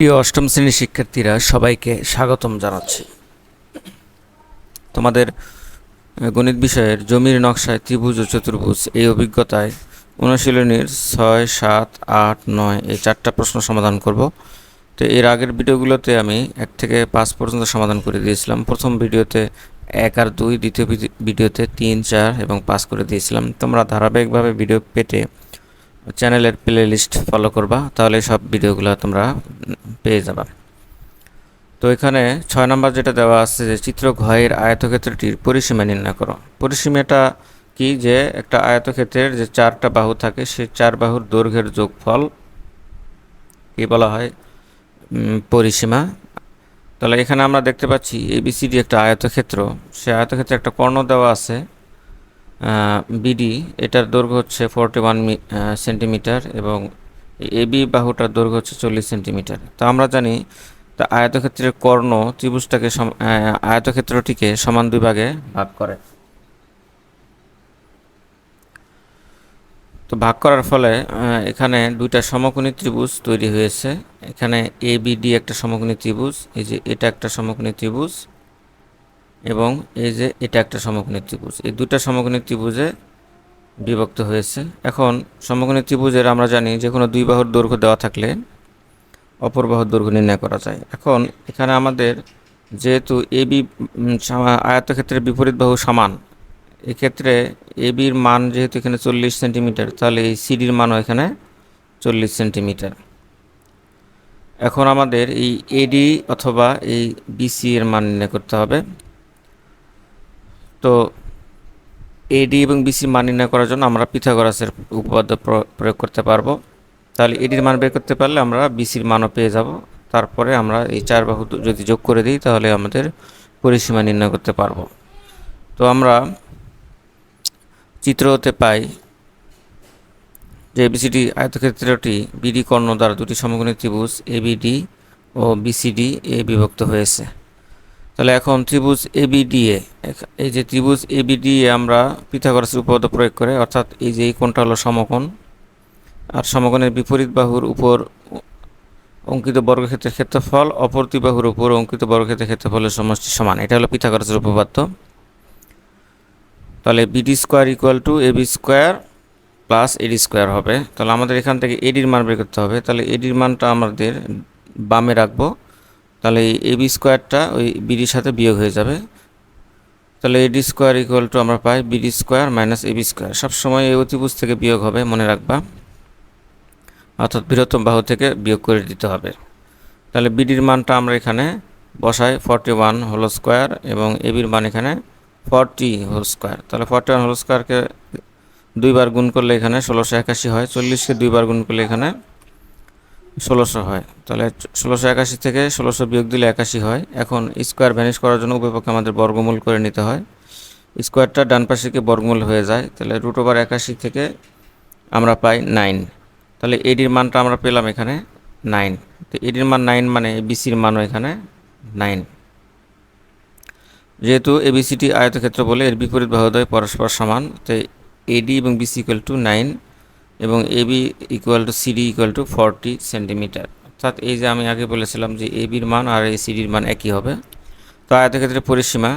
প্রিয় অষ্টম শ্রেণীর শিক্ষার্থীরা সবাইকে স্বাগতম জানাচ্ছি। তোমাদের গণিত বিষয়ের জমির নকশায় ত্রিভুজ ও চতুর্ভুজ এই অভিজ্ঞতায় অনুশীলনীর 6, 7, 8, 9 এই 4টা প্রশ্ন সমাধান করব। তো এর আগের ভিডিওগুলোতে আমি 1 থেকে 5 পর্যন্ত সমাধান করে দিয়েছিলাম। প্রথম ভিডিওতে 1 আর 2, দ্বিতীয় ভিডিওতে 3, 4 এবং 5 করে দিয়েছিলাম। তোমরা ধারাবাহিকভাবে ভিডিও পেতে চ্যানেলের প্লে লিস্ট ফলো করবা, তাহলে সব ভিডিওগুলো তোমরা পেয়ে যাবা। তো এখানে 6 নম্বর যেটা দেওয়া আছে যে চিত্র ঘয়ের আয়তক্ষেত্রটির পরিসীমা নির্ণয় করো। পরিসীমাটা কি, যে একটা আয়তক্ষেত্রের যে 4টা বাহু থাকে সেই 4 বাহুর দৈর্ঘ্যের যোগফল কি বলা হয়? পরিসীমা। তাহলে এখানে আমরা দেখতে পাচ্ছি এবিসিডি একটা আয়তক্ষেত্র, সে আয়তক্ষেত্রে একটা কর্ণ দেওয়া আছে বিডি, এটার দৈর্ঘ্য হচ্ছে 41 সেন্টিমিটার এবং এবি বাহুটার দৈর্ঘ্য হচ্ছে 40 সেন্টিমিটার। তো আমরা জানি তা আয়তক্ষেত্রের কর্ণ ত্রিভুজটাকে আয়তক্ষেত্রটিকে সমান 2 ভাগে ভাগ করে। তো ভাগ করার ফলে এখানে 2টা সমকোণী ত্রিভুজ তৈরি হয়েছে। এখানে এবিডি একটা সমকোণী ত্রিভুজ, এই যে এটা একটা সমকোণী ত্রিভুজ এবং এই যে এটা একটা সমকোণী ত্রিভুজ, এই 2টা সমকোণী ত্রিভুজে বিভক্ত হয়েছে। এখন সমকোণী ত্রিভুজের আমরা জানি যে কোনো 2 বাহুর দৈর্ঘ্য দেওয়া থাকলে অপর বাহুর দৈর্ঘ্য নির্ণয় করা যায়। এখন এখানে আমাদের যেহেতু এবি আয়তক্ষেত্রের বিপরীত বাহু সমান, এক্ষেত্রে এবির মান যেহেতু এখানে 40 সেন্টিমিটার, তাহলে এই সিডির মানও এখানে 40 সেন্টিমিটার। এখন আমাদের এই এডি অথবা এই বিসি এর মান নির্ণয় করতে হবে। তো এডি এবং বিসি মান নির্ণয় করার জন্য আমরা পিথাগোরাসের উপপাদ্য প্রয়োগ করতে পারবো। তাহলে এডির মান বের করতে পারলে আমরা বিসির মানও পেয়ে যাব। তারপরে আমরা এই 4 বাহু যদি যোগ করে দিই তাহলে আমাদের পরিসীমা নির্ণয় করতে পারবো। তো আমরা চিত্র হতে পাই যে এবিসিডি আয়তক্ষেত্রটি বিডি কর্ণ দ্বারা 2টি সমকোণী ত্রিভুজ এবিডি ও বিসিডি এ বিভক্ত হয়েছে। তাহলে এখন ত্রিভুজ এবিডিএ, এই যে ত্রিভুজ এবিডিএ আমরা পিথাগোরাসের উপপাদ্য প্রয়োগ করে, অর্থাৎ এই যে এই কোণটা হলো সমকোণ, আর সমকোণের বিপরীত বাহুর উপর অঙ্কিত বর্গক্ষেত্রের ক্ষেত্রফল অপর 2 বাহুর উপর অঙ্কিত বর্গক্ষেত্রের ক্ষেত্রফলের সমষ্টি সমান, এটা হলো পিথাগোরাসের উপপাদ্য। তাহলে BD square equal to AB square plus AD square হবে। তাহলে আমাদের এখান থেকে এডির মান বের করতে হবে। তাহলে এডির মানটা আমাদের বামে রাখবো, তাহলে এই এবি স্কোয়ারটা ওই বিডির সাথে বিয়োগ হয়ে যাবে। তাহলে এডি স্কোয়ার ইকুয়াল টু আমরা পাই BD square minus AB square. সবসময় এই অতিভুজ থেকে বিয়োগ হবে, মনে রাখবা, অর্থাৎ বৃহত্তম বাহু থেকে বিয়োগ করে দিতে হবে। তাহলে বিডির মানটা আমরা এখানে বসাই 41 হোল স্কোয়ার এবং এবির মান এখানে 40 হোল স্কোয়ার। তাহলে 41 হোল স্কোয়ারকে 2 বার গুণ করলে এখানে 1681 হয়, 40কে 2 বার গুণ করলে এখানে 1600 হয়। তাহলে 1681 থেকে 1600 বিয়োগ দিলে 81 হয়। এখন স্কোয়ার ভ্যানিশ করার জন্য উভয়পক্ষে আমাদের বর্গমূল করে নিতে হয়। স্কোয়ারটা ডান পাশে গিয়ে বর্গমূল হয়ে যায়, তাহলে √81 থেকে আমরা পাই 9। তাহলে এডির মানটা আমরা পেলাম এখানে 9। তো এডির মান 9 মানে বিসির মানও এখানে 9। যেহেতু এবিসিটি আয়তক্ষেত্র বলে এর বিপরীত বাহুদ্বয় পরস্পর সমান, তো এডি এবং বিসি ইকুয়াল টু 9 এবং AB equal to CD equal to 40 centimetre. অর্থাৎ এই যে আমি আগে বলেছিলাম যে এবির মান আর এই সিডির মান একই হবে। তো আয়তক্ষেত্রের পরিসীমা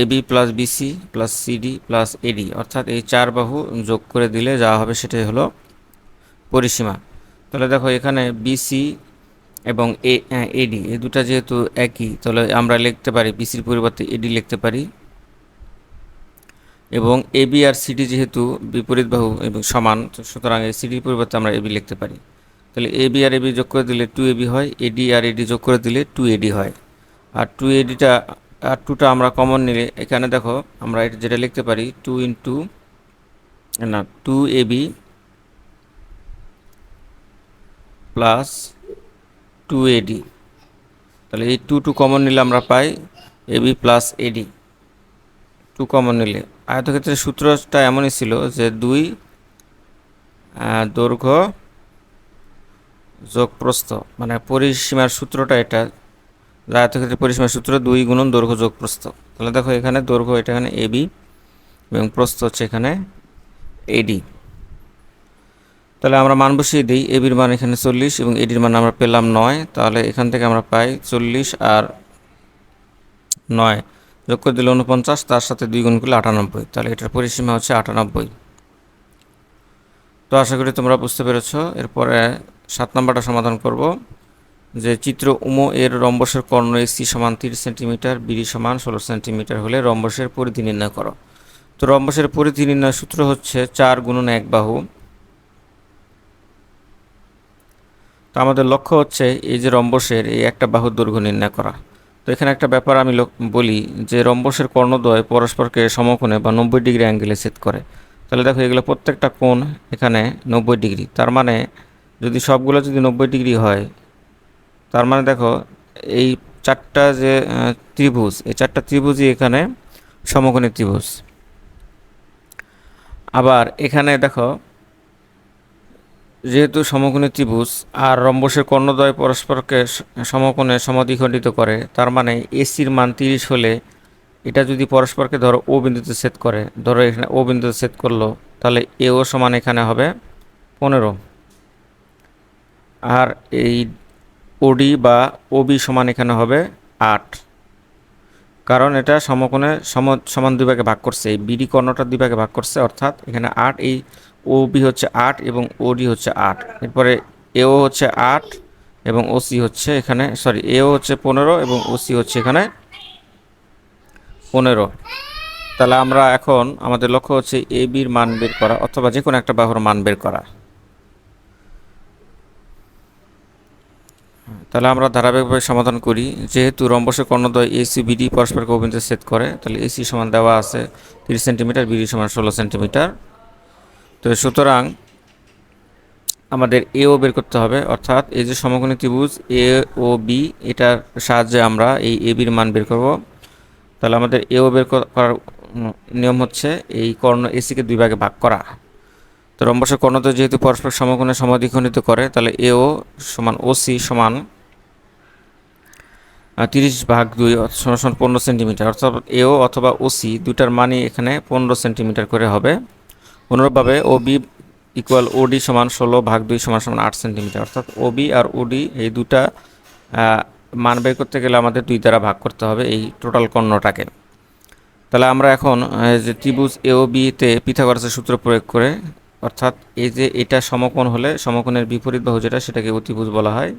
AB plus BC plus CD plus AD, অর্থাৎ এই 4 বাহু যোগ করে দিলে যা হবে সেটাই হলো পরিসীমা। তাহলে দেখো এখানে বিসি এবং এডি এই দুটা যেহেতু একই, তাহলে আমরা লিখতে পারি বিসির পরিবর্তে এডি লিখতে পারি, এবং এবি আর সিডি যেহেতু বিপরীত বাহু এবং সমান, সুতরাং এই সিডির পরিবর্তে আমরা এবি লিখতে পারি। তাহলে এবি আর এবি যোগ করে দিলে 2ab হয়, এডি আর এডি যোগ করে দিলে 2ad হয়। আর 2adটা আর 2টা আমরা কমন নিলে এখানে দেখো আমরা এটা যেটা লিখতে পারি 2ab প্লাস 2ad। তাহলে এই 2 কমন নিলে আমরা পাই এবি প্লাস এডি। 2 কমন নিলে আয়তক্ষেত্রের সূত্রটা এমনই ছিল যে 2 দৈর্ঘ্য যোগ প্রস্থ, মানে পরিসীমার সূত্রটা এটা, আয়তক্ষেত্রের পরিসীমার সূত্র 2 গুণন দৈর্ঘ্য যোগ প্রস্থ। তাহলে দেখো এখানে দৈর্ঘ্য এটা এখানে এবি এবং প্রস্থ হচ্ছে এখানে এডি। তাহলে আমরা মান বসিয়ে দিই। এবির মান এখানে 40 এবং এডির মান আমরা পেলাম 9। তাহলে এখান থেকে আমরা পাই 40 আর 9 যোগ করে দিলে 49, তার সাথে 2 গুণ করলে 98। তাহলে এটার পরিসীমা হচ্ছে 98। তো আশা করি তোমরা বুঝতে পেরেছ। এরপরে 7 নম্বরটা সমাধান করব, যে চিত্র উম এর রম্বসের কর্ণ এসি সমান 30 সেন্টিমিটার, বিডি সমান 16 সেন্টিমিটার হলে রম্বসের পরিধি নির্ণয় করো। তো রম্বসের পরিধি নির্ণয় সূত্র হচ্ছে 4 গুণন 1 বাহু। তো আমাদের লক্ষ্য হচ্ছে এই যে রম্বসের এই একটা বাহুর দৈর্ঘ্য নির্ণয় করা। তো এখানে একটা ব্যাপার আমি বলি, যে রম্বসের কর্ণদ্বয় পরস্পরকে সমকোণে বা 90 ডিগ্রি অ্যাঙ্গেলে ছেদ করে। তাহলে দেখো এগুলো প্রত্যেকটা কোণ এখানে 90 ডিগ্রি। তার মানে যদি সবগুলো যদি 90 ডিগ্রি হয়, তার মানে দেখো এই চারটা যে ত্রিভুজ, এই চারটা ত্রিভুজই এখানে সমকোণী ত্রিভুজ। আবার এখানে দেখো যেহেতু সমকোণী ত্রিভুজ আর রম্বসের কর্ণদ্বয় পরস্পরকে সমকোণে সমদ্বিখণ্ডিত করে, তার মানে এসির মান 30 হলে এটা যদি পরস্পরকে ধরো ও বিন্দুতে ছেদ করে, ধরো এখানে ও বিন্দুতে ছেদ করলো, তাহলে এও সমান এখানে হবে 15। আর এই ওডি বা ওবি সমান এখানে হবে 8, কারণ এটা সমকোণে সমান দুই ভাগে ভাগ করছে, এই বিডি কর্ণটা দুই ভাগে ভাগ করছে, অর্থাৎ এখানে 8, এই ওবি হচ্ছে 8 এবং ওডি হচ্ছে 8। এরপরে এও হচ্ছে 8 এবং ওসি হচ্ছে এখানে, সরি, এও হচ্ছে 15 এবং ওসি হচ্ছে এখানে 15। তাহলে আমরা এখন আমাদের লক্ষ্য হচ্ছে এ বির মান বের করা, অথবা যে কোনো একটা বাহুর মান বের করা। তাহলে আমরা ধারাবাহিকভাবে সমাধান করি। যেহেতু রম্বসের কর্ণদ্বয় এসি বিডি পরস্পরকে অভিমুখে ছেদ করে, তাহলে এসি সমান দেওয়া আছে 30 সেন্টিমিটার, বিডি সমান 16 সেন্টিমিটার। তো সুতরাং আমাদের এও বের করতে হবে, অর্থাৎ এই যে সমকোণী ত্রিভুজ এ ও বি, এটার সাহায্যে আমরা এই এ বির মান বের করব। তাহলে আমাদের এও বের করার নিয়ম হচ্ছে এই কর্ণ এসিকে দুই ভাগে ভাগ করা। তো রম্বসের কর্ণদ্বয় যেহেতু পরস্পর সমকোণে সমদ্বিখণ্ডিত করে, তাহলে এও সমান ওসি সমান 30/2 সমান 15 সেন্টিমিটার, অর্থাৎ এও অথবা ওসি দুটার মানই এখানে 15 সেন্টিমিটার করে হবে। অনুরূপভাবে ওবি ইকুয়াল ওডি সমান 16/2 সমান 8 সেন্টিমিটার, অর্থাৎ ওবি আর ওডি এই দুটা মান বের করতে গেলে আমাদের 2 দ্বারা ভাগ করতে হবে এই টোটাল কর্ণটাকে। তাহলে আমরা এখন যে ত্রিভুজ এ ও বিতে পিথাগোরাসের সূত্র প্রয়োগ করে, অর্থাৎ এই যে এটা সমকোণ হলে সমকোণের বিপরীত বাহু যেটা, সেটাকে অতিভুজ বলা হয়।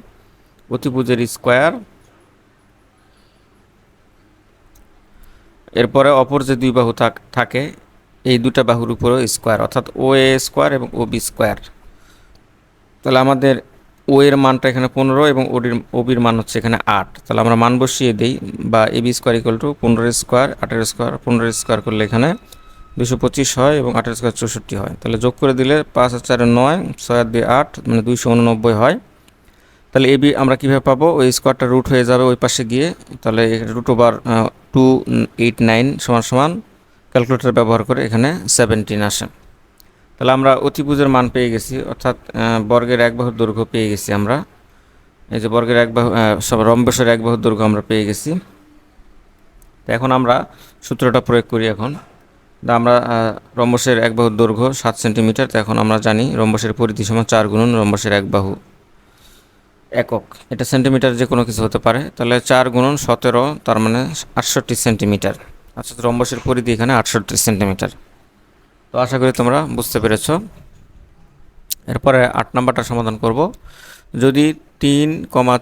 অতিভুজের স্কোয়ার, এরপরে অপর যে দুই বাহু থাকে এই দুটা বাহুর উপরও স্কোয়ার, অর্থাৎ ও এ স্কোয়ার এবং ও বি স্কোয়ার। তাহলে আমাদের ও এর মানটা এখানে 15 এবং ওবির মান হচ্ছে এখানে 8। তাহলে আমরা মান বসিয়ে দিই, বা A B square equal to 15 square 8 square, 15 square করলে এখানে 225 হয় এবং 8 স্কোয়ার 64 হয়। তাহলে যোগ করে দিলে 5 আর 4 9, 6 আর 2 8, মানে 289 হয়। তাহলে এ বি আমরা কীভাবে পাবো, ওই স্কোয়ারটা রুট হয়ে যাবে ওই পাশে গিয়ে, তাহলে √289 সমান সমান ক্যালকুলেটর ব্যবহার করে এখানে 17 আসে। তাহলে আমরা অতিভুজের মান পেয়ে গেছি, অর্থাৎ বর্গের এক বাহুর দৈর্ঘ্য পেয়ে গেছি আমরা। এই যে বর্গের এক বাহু রম্বসের এক বাহুর দৈর্ঘ্য আমরা পেয়ে গেছি। তো এখন আমরা সূত্রটা প্রয়োগ করি। এখন আমরা রম্বসের এক বাহুর দৈর্ঘ্য 7 সেন্টিমিটার। তো এখন আমরা জানি রম্বসের পরিধি সমান 4 গুণন রম্বসের এক বাহু একক, এটা সেন্টিমিটার যে কোনো কিছু হতে পারে। তাহলে 4 গুণন 17, তার মানে 68 সেন্টিমিটার। আচ্ছা, রম্বসের পরিধি এখানে 68 সেন্টিমিটার। তো আশা করি তোমরা বুঝতে পেরেছ। এরপরে 8 নম্বরটা সমাধান করব। যদি 3,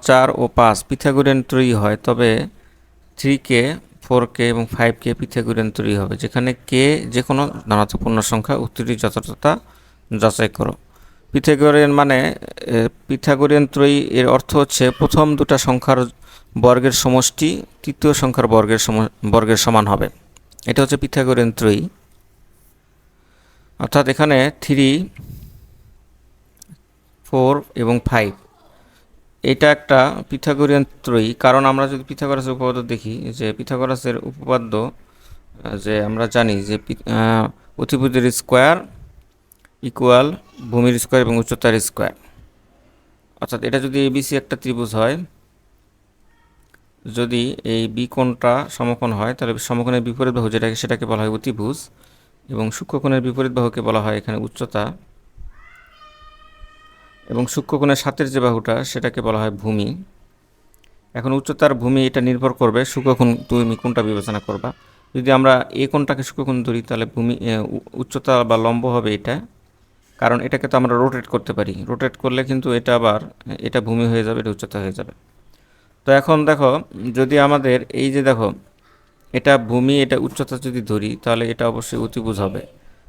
4 ও 5 পিথাগোরিয়ান ত্রয়ী হয়, তবে 3k, 4k এবং 5k পিথাগোরিয়ান ত্রয়ী হবে, যেখানে k যে কোনো ধনাত্মক পূর্ণ সংখ্যা। উত্তরটির যথার্থতা যাচাই করো। পিথাগোরিয়ান মানে পিথাগোরিয়ান ত্রয়ী এর অর্থ হচ্ছে প্রথম দুটা সংখ্যার বর্গের সমষ্টি তৃতীয় সংখ্যার বর্গের সমান হবে। এটা হচ্ছে পিথাগোরিয়ান ত্রয়ী। অর্থাৎ এখানে 3, 4 এবং 5 এটা একটা পিথাগোরিয়ান ত্রয়ী। কারণ আমরা যদি পিথাগোরাসের উপপাদ্য দেখি, যে পিথাগোরাসের উপপাদ্য যে আমরা জানি যে অতিভুজের স্কোয়ার ইকুয়াল ভূমির স্কোয়ার এবং উচ্চতার স্কোয়ার। অর্থাৎ এটা যদি এবিসি একটা ত্রিভুজ হয়, যদি এই বি কোণটা সমকোণ হয়, তাহলে সমকোণের বিপরীত বাহু সেটাকে বলা হয় অতিভুজ, এবং সূক্ষ্মকোণের বিপরীত বাহুকে বলা হয় এখানে উচ্চতা। এবং সূক্ষ্মকোণের সাথের যে বাহুটা সেটাকে বলা হয় ভূমি। এখন উচ্চতার ভূমি এটা নির্ভর করবে সূক্ষ্মকোণ তুমি কোনটা বিবেচনা করবা। যদি আমরা এই কোণটাকে সূক্ষ্মকোণ ধরি তাহলে ভূমি উচ্চতা বা লম্ব হবে এটা, কারণ এটাকে তো আমরা রোটেট করতে পারি। রোটেট করলে কিন্তু এটা আবার এটা ভূমি হয়ে যাবে, এটা উচ্চতা হয়ে যাবে। তো এখন দেখো, যদি আমাদের এই যে দেখো এটা ভূমি এটা উচ্চতা যদি ধরি তাহলে এটা অবশ্যই অতিভুজ হবে।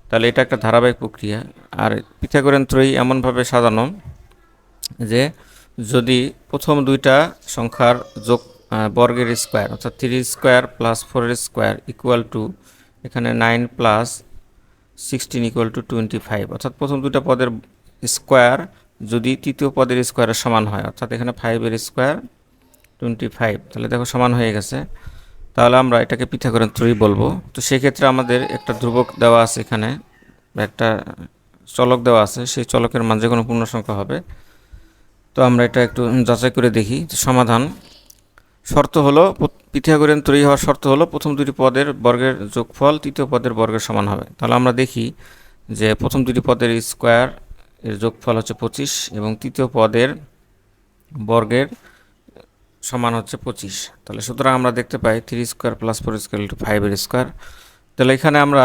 তাহলে এটা একটা ধারাবাহিক প্রক্রিয়া। আর পিথাগোরান ত্রয়ী এমনভাবে সাজানো যে যদি প্রথম দুইটা সংখ্যার যোগ বর্গের স্কোয়ার অর্থাৎ 3² + 4² ইকুয়াল টু এখানে 9 + 16 ইকুয়াল টু 25, অর্থাৎ প্রথম দুটো পদের স্কোয়ার যদি তৃতীয় পদের স্কোয়ারের সমান হয়, অর্থাৎ এখানে 5-এর স্কোয়ার 25, তাহলে দেখো সমান হয়ে গেছে। তাহলে আমরা এটাকে পিথাগোরান ত্রয়ী বলবো। তো সেক্ষেত্রে আমাদের একটা ধ্রুবক দেওয়া আছে এখানে, একটা চলক দেওয়া আছে, সেই চলকের মান যে কোনো পূর্ণ সংখ্যা হবে। তো আমরা এটা একটু যাচাই করে দেখি। সমাধান শর্ত হলো, পিথাগোরান ত্রয়ী হওয়ার শর্ত হলো প্রথম দুটি পদের বর্গের যোগফল তৃতীয় পদের বর্গের সমান হবে। তাহলে আমরা দেখি যে প্রথম দুটি পদের স্কোয়ার এর যোগফল হচ্ছে 25 এবং তৃতীয় পদের বর্গের সমান হচ্ছে 25। তাহলে সুতরাং আমরা দেখতে পাই 3² + 4² = 5-এর স্কোয়ার। তাহলে এখানে আমরা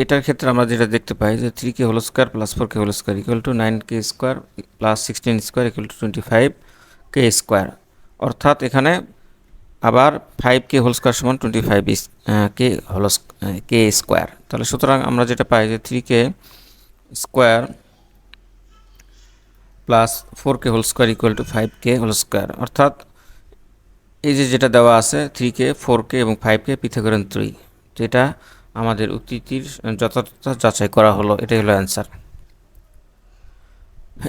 এটার ক্ষেত্রে আমরা যেটা দেখতে পাই যে 3k² + 4k² = 9k² + 16² = 25k², অর্থাৎ এখানে আবার 5k² সমান 25k²। তাহলে সুতরাং আমরা যেটা পাই যে 3k² + 4k² = 5k², অর্থাৎ এই যে যেটা দেওয়া আছে 3k, 4k এবং 5k পিথাগোরান ত্রয়ী, যেটা আমাদের উক্তিটির যথাযথ যাচাই করা হলো। এটাই হলো অ্যান্সার।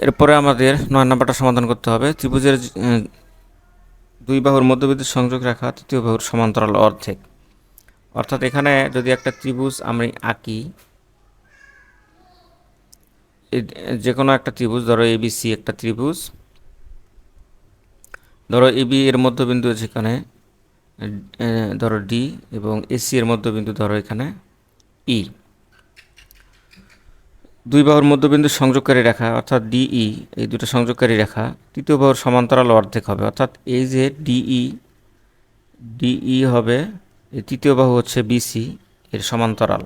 এরপরে আমাদের 9 নম্বরটা সমাধান করতে হবে। ত্রিভুজের দুই বাহুর মধ্যবিন্দু সংযোগ রেখা তৃতীয় বাহুর সমান্তরাল অর্ধেক। অর্থাৎ এখানে যদি একটা ত্রিভুজ আমি আঁকি, যে কোনো একটা ত্রিভুজ, ধরো ABC একটা ত্রিভুজ, ধরো AB এর মধ্যবিন্দু যেখানে ধরো D এবং AC এর মধ্যবিন্দু ধরো এখানে E। দুই বাহুর মধ্যবিন্দু সংযোগকারী রেখা অর্থাৎ DE, এই দুটো সংযোগকারী রেখা তৃতীয় বাহুর সমান্তরাল অর্ধেক হবে। অর্থাৎ এই যে DE হবে, এই তৃতীয় বাহু হচ্ছে BC এর সমান্তরাল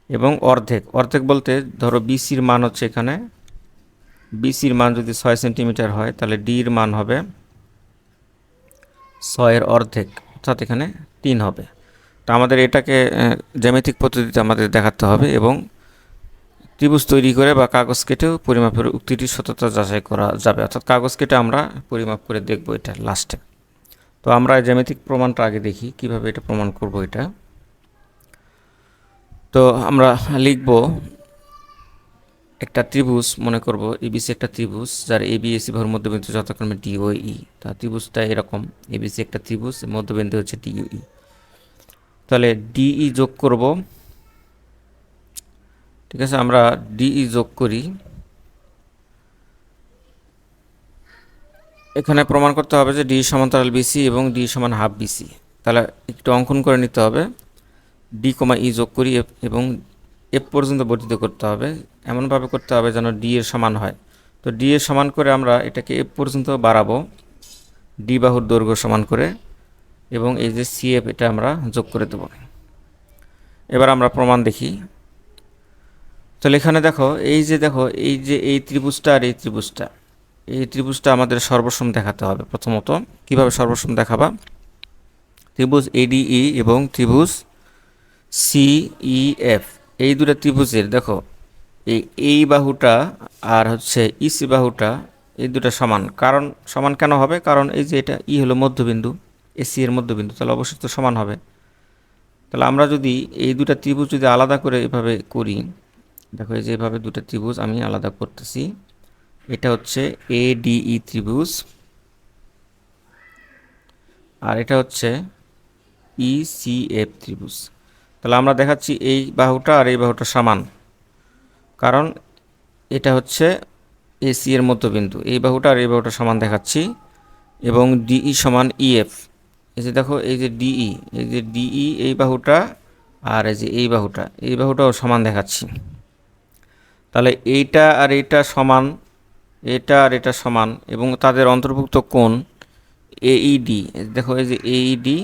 এবং অর্ধেক বলতে ধরো BCর মান হচ্ছে এখানে, BCর মান যদি 6 সেন্টিমিটার হয় তাহলে D এর মান হবে 6-এর অর্ধেক, অর্থাৎ এখানে 3 হবে। তো আমাদের এটাকে জ্যামিতিক পদ্ধতিতে আমাদের দেখাতে হবে এবং ত্রিভুজ তৈরি করে বা কাগজ কেটেও পরিমাপের উক্তিটির সত্যতা যাচাই করা যাবে। অর্থাৎ কাগজ কেটে আমরা পরিমাপ করে দেখব এটা লাস্টে। তো আমরা জ্যামিতিক প্রমাণটা আগে দেখি কিভাবে এটা প্রমাণ করব এটা। তো আমরা লিখব একটা ত্রিভুজ, মনে করব ABC একটা ত্রিভুজ যার ABAC বাহুর মধ্যবিন্দু যথাক্রমে DOE। তা ত্রিভুজটা এরকম, ABC একটা ত্রিভুজ, মধ্যবিন্দু হচ্ছে DOE। তাহলে DE যোগ করব, ঠিক আছে, আমরা DE যোগ করি। এখানে প্রমাণ করতে হবে যে DE সমান্তরাল BC এবং DE সমান হাফ BC। তাহলে একটু অঙ্কন করে নিতে হবে। D, E যোগ করি এবং F পর্যন্ত বর্ধিত করতে হবে, এমনভাবে করতে হবে যেন D এর সমান হয়। তো D এর সমান করে আমরা এটাকে F পর্যন্ত বাড়াবো, D বাহুর দৈর্ঘ্য সমান করে, এবং এই যে CF এটা আমরা যোগ করে দেব। এবার আমরা প্রমাণ দেখি। তাহলে এখানে দেখো এই ত্রিভুজটা আর এই ত্রিভুজটা আমাদের সর্বসম দেখাতে হবে। প্রথমত কিভাবে সর্বসম দেখাবা? ত্রিভুজ ADE এবং ত্রিভুজ CEF, এই দুটো ত্রিভুজের দেখো এই বাহুটা আর হচ্ছে EC বাহুটা, এই দুটো সমান। কারণ সমান কেন হবে? কারণ এই যে এটা E হলো মধ্যবিন্দু, AC এর মধ্যবিন্দু, তাহলে অবশ্যই তো সমান হবে। তাহলে আমরা যদি এই দুটো ত্রিভুজ যদি আলাদা করে এভাবে করি, দেখো এই যে এভাবে দুটো ত্রিভুজ আমি আলাদা করতেছি। এটা হচ্ছে ADE ত্রিভুজ আর এটা হচ্ছে ECF ত্রিভুজ। তাহলে আমরা দেখাচ্ছি এই বাহুটা আর এই বাহুটা সমান, কারণ এটা হচ্ছে AC এর মধ্যবিন্দু, এই বাহুটা আর এই বাহুটা সমান দেখাচ্ছি। এবং DE সমান EF, এই যে দেখো এই যে DE এই বাহুটা আর এই যে এই বাহুটাও সমান দেখাচ্ছি। তাহলে এইটা আর এইটা সমান, এটা আর এটা সমান এবং তাদের অন্তর্ভুক্ত কোণ এইডি, দেখো এই যে এইডি,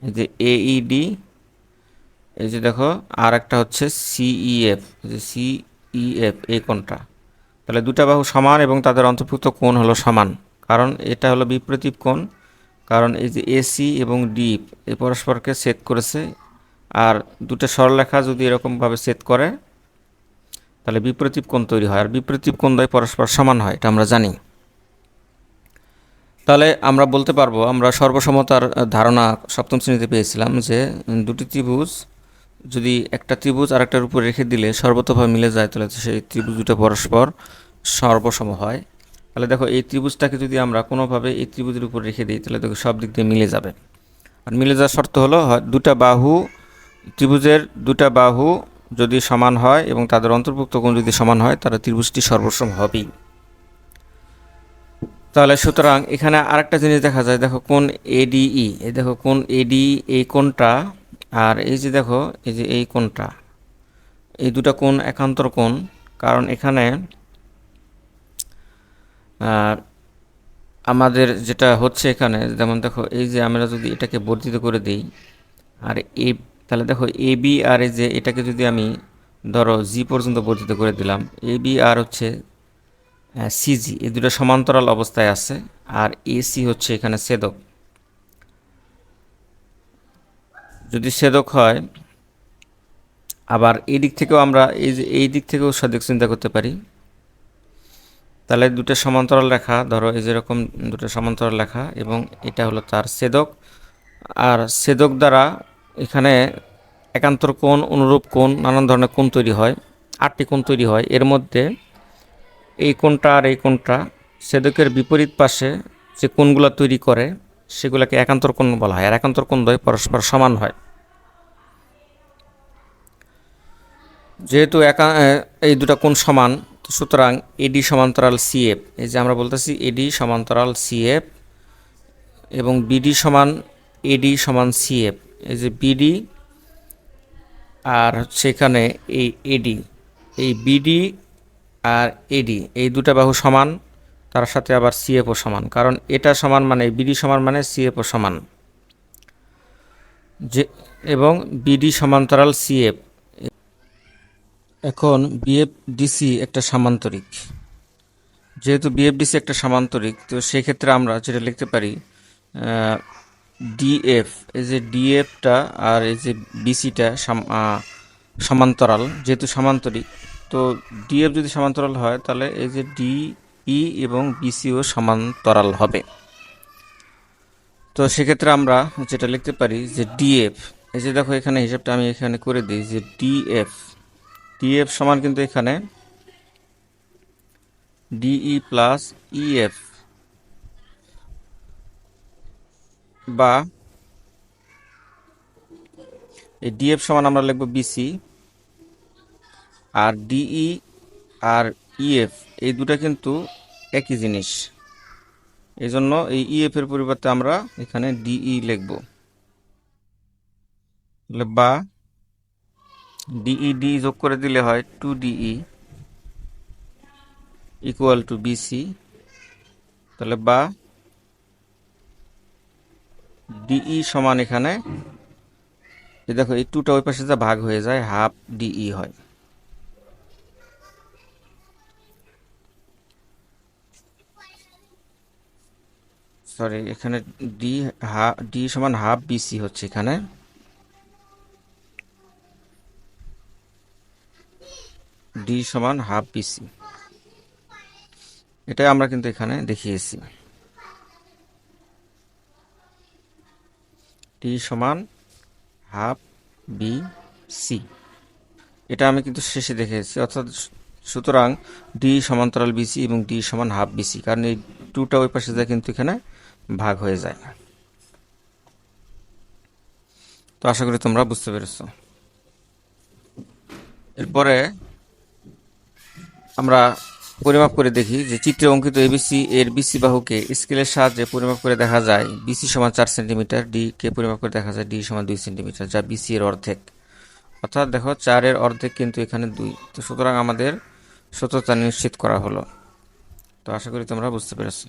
এই যে এইডি, এই যে দেখো আর একটা হচ্ছে সিইএফ, যে সিইএফ এই কোণটা। তাহলে দুটা বাহু সমান এবং তাদের অন্তর্ভুক্ত কোণ হলো সমান, কারণ এটা হলো বিপরীত কোণ, কারণ এই যে এসি এবং ডি এই পরস্পরকে ছেদ করেছে। আর দুটো সরলরেখা যদি এরকমভাবে ছেদ করে তাহলে বিপরীত কোণ তৈরি হয়, আর বিপরীত কোণ দ্বয় পরস্পর সমান হয়, এটা আমরা জানি। তাহলে আমরা বলতে পারবো, আমরা সর্বসমতার ধারণা সপ্তম শ্রেণীতে পেয়েছিলাম যে দুটি ত্রিভুজ যদি একটা ত্রিভুজ আর একটার উপর রেখে দিলে সর্বতোভাবে মিলে যায়, তাহলে সেই ত্রিভুজ দুটো পরস্পর সর্বসম হয়। তাহলে দেখো এই ত্রিভুজটাকে যদি আমরা কোনোভাবে এই ত্রিভুজের উপর রেখে দিই তাহলে দেখো সব দিক দিয়ে মিলে যাবে। আর মিলে যাওয়ার শর্ত হলো দুটা বাহু, ত্রিভুজের দুটা বাহু যদি সমান হয় এবং তাদের অন্তর্ভুক্ত কোণ যদি সমান হয় তাহলে ত্রিভুজটি সর্বসম হবেই। তাহলে সুতরাং এখানে আরেকটা জিনিস দেখা যায়, দেখো কোণ এডিই, এই দেখো কোণ এডিই এই কোণটা, আর এই যে দেখো এই যে এই কোণটা, এই দুটা কোণ একান্তর কোণ, কারণ এখানে আমাদের যেটা হচ্ছে এখানে, যেমন দেখো এই যে আমরা যদি এটাকে বর্ধিত করে দিই আর এ, তাহলে দেখো এ বি আর এই যে এটাকে যদি আমি ধরো জি পর্যন্ত বর্ধিত করে দিলাম, এ বি আর হচ্ছে সিজি, এই দুটো সমান্তরাল অবস্থায় আছে, আর এসি হচ্ছে এখানে ছেদক। যদি ছেদক হয়, আবার এই দিক থেকেও আমরা এই যে এই দিক থেকেও সদিক চিন্তা করতে পারি। তাহলে দুটো সমান্তরাল রেখা ধরো এই যেরকম দুটো সমান্তরাল রেখা এবং এটা হলো তার ছেদক, আর ছেদক দ্বারা এখানে একান্তর কোণ, অনুরূপ কোণ, নানান ধরনের কোণ তৈরি হয়, 8টি কোণ তৈরি হয়। এর মধ্যে এই কোণটা আর এই কোণটা ছেদকের বিপরীত পাশে যে কোণগুলো তৈরি করে সেগুলোকে একান্তর কোণ বলা হয়, আর একান্তর কোণ দ্বয় পরস্পর সমান হয়। যেহেতু এই দুটা কোণ সমান, সুতরাং এডি সমান্তরাল সিএফ, এই যে আমরা বলতেছি এডি সমান্তরাল সিএফ এবং বিডি সমান এডি সমান সিএফ, এই যে বিডি আর হচ্ছে এখানে এই এডি, এই বিডি আর এডি এই দুটা বাহু সমান, তার সাথে আবার সিএফও সমান, কারণ এটা সমান মানে বিডি সমান মানে সিএফও সমান, যে এবং বিডি সমান্তরাল সিএফ। এখন বিএফডিসি একটা সামান্তরিক, যেহেতু বিএফডিসি একটা সামান্তরিক, তো সেক্ষেত্রে আমরা যেটা লিখতে পারি ডিএফ, এই যে ডিএফটা আর এই যে বিসিটা সমান্তরাল, যেহেতু সামান্তরিক, তো ডিএফ যদি সমান্তরাল হয় তাহলে এই যে ডিই এবং বিসিও সমান্তরাল হবে। তো সেক্ষেত্রে আমরা যেটা লিখতে পারি যে ডিএফ, এই যে দেখো এখানে হিসাবটা আমি এখানে করে দিই যে ডিএফ, ডিএফ সমান কিন্তু এখানে ডিই প্লাস ইএফ, বা এই ডিএফ সমান আমরা লিখব বিসি, আর ডিই আর ইএফ এই দুটা কিন্তু একই জিনিস, এই জন্য এই ইএফ এর পরিবর্তে আমরা এখানে ডিই লিখব, বা ডিই ডি যোগ করে দিলে হয় 2ডিই ইকুয়াল টু বিসি, তাহলে বা ডিই সমান এখানে এই দেখো এই 2টা ওই পাশে যা ভাগ হয়ে যায় হাফ ডিই হয়। সরি, এখানে ডি সমান হাফ বিসি হচ্ছে এখানে, ডি সমান হাফ বিসি, এটাই আমরা কিন্তু এখানে দেখিয়েছি, ডি সমান হাফ বি সি, এটা আমি কিন্তু শেষে দেখিয়েছি। অর্থাৎ সুতরাং ডি সমান্তরাল বিসি এবং ডি সমান হাফ বিসি, কারণ এই 2টা ওই পাশে যায় কিন্তু এখানে ভাগ হয়ে যায়। তো আশা করি তোমরা বুঝতে পেরেছ। এরপরে আমরা পরিমাপ করে দেখি যে চিত্রে অঙ্কিত এবিসি এর বিসি বাহুকে স্কেলের সাহায্যে পরিমাপ করে দেখা যায় বিসি সমান 4 সেন্টিমিটার, ডি কে পরিমাপ করে দেখা যায় ডি সমান 2 সেন্টিমিটার, যা বিসি এর অর্ধেক। অর্থাৎ দেখো 4 এর অর্ধেক কিন্তু এখানে 2, তো সুতরাং আমাদের সত্যতা নিশ্চিত করা হলো। তো আশা করি তোমরা বুঝতে পেরেছো।